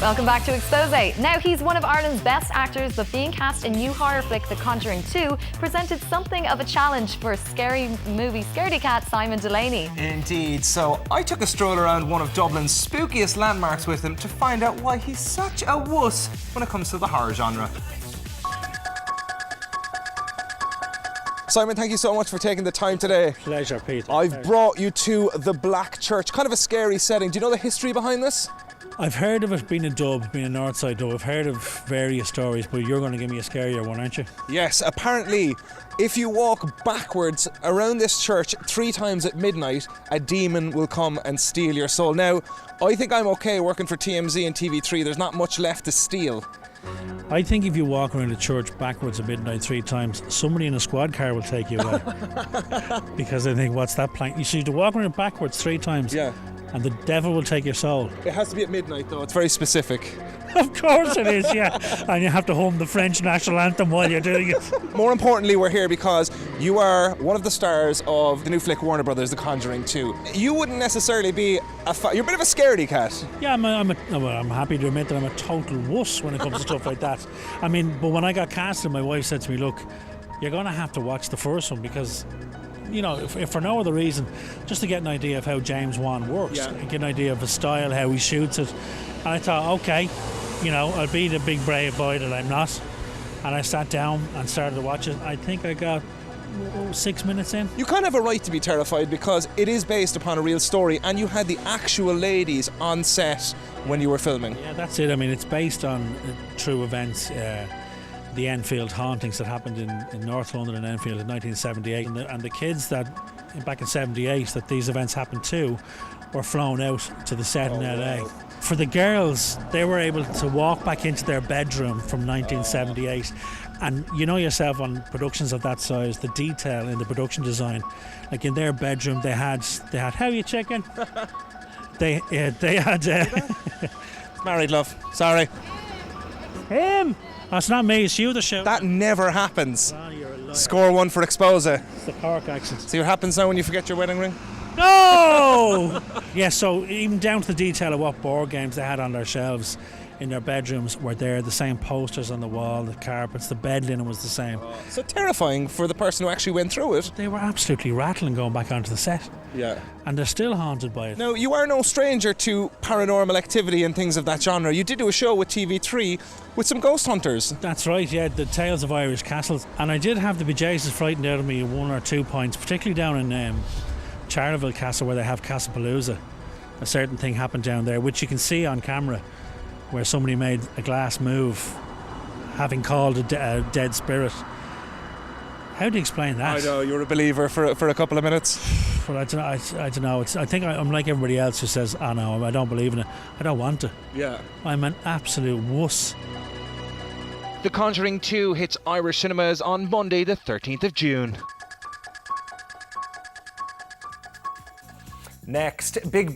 Welcome back to Expose. Now, he's one of Ireland's best actors, but being cast in new horror flick The Conjuring 2 presented something of a challenge for scary movie scaredy cat Simon Delaney. Indeed. So I took a stroll around one of Dublin's spookiest landmarks with him to find out why he's such a wuss when it comes to the horror genre. Simon, thank you so much for taking the time today. Pleasure, Pete. I've brought you to the Black Church, kind of a scary setting. Do you know the history behind this? I've heard of it being a dub, being a Northside dub. I've heard of various stories, but you're going to give me a scarier one, aren't you? Yes, apparently, if you walk backwards around this church 3 times at midnight, a demon will come and steal your soul. Now, I think I'm okay working for TMZ and TV3. There's not much left to steal. I think if you walk around the church backwards at midnight 3 times, somebody in a squad car will take you away. Because they think, what's that plank? You see, to walk around backwards 3 times. Yeah. And the devil will take your soul. It has to be at midnight, though. It's very specific. Of course it is, yeah. And you have to hum the French national anthem while you're doing it. More importantly, we're here because you are one of the stars of the new flick Warner Brothers, The Conjuring 2. You wouldn't necessarily be you're a bit of a scaredy cat. Yeah, I'm happy to admit that I'm a total wuss when it comes to stuff like that. I mean, but when I got casted, my wife said to me, look, you're going to have to watch the first one because, you know, if for no other reason, just to get an idea of how James Wan works, get an idea of his style, how he shoots it. And I thought, okay, you know, I'll be the big brave boy that I'm not. And I sat down and started to watch it. I think I got 6 minutes in. You kind of have a right to be terrified because it is based upon a real story and you had the actual ladies on set when you were filming. Yeah, that's it. I mean, it's based on true events. The Enfield hauntings that happened in North London and Enfield in 1978, and the kids that back in 78 that these events happened to were flown out to the set in LA. Wow. For the girls, they were able to walk back into their bedroom from 1978, and you know yourself on productions of that size, the detail in the production design, like in their bedroom they had how you checking? they had Married, love. Sorry. Him. That's not me, it's you that shout. That never happens. Oh, you're a liar. Score 1 for Expose. It's the Cork accent. See what happens now when you forget your wedding ring? No! Yeah, so even down to the detail of what board games they had on their shelves in their bedrooms were there, the same posters on the wall, the carpets, the bed linen was the same. So terrifying for the person who actually went through it. They were absolutely rattling going back onto the set. Yeah. And they're still haunted by it. Now, you are no stranger to paranormal activity and things of that genre. You did do a show with TV3 with some ghost hunters. That's right, yeah, the Tales of Irish Castles. And I did have the bejesus frightened out of me at 1 or 2 points, particularly down in Charleville Castle where they have Castlepalooza. A certain thing happened down there, which you can see on camera, where somebody made a glass move, having called a dead spirit. How do you explain that? I know, you're a believer for a couple of minutes. Well, I don't know. I think I'm like everybody else who says, oh no, I don't believe in it. I don't want to. Yeah. I'm an absolute wuss. The Conjuring 2 hits Irish cinemas on Monday the 13th of June. Next, big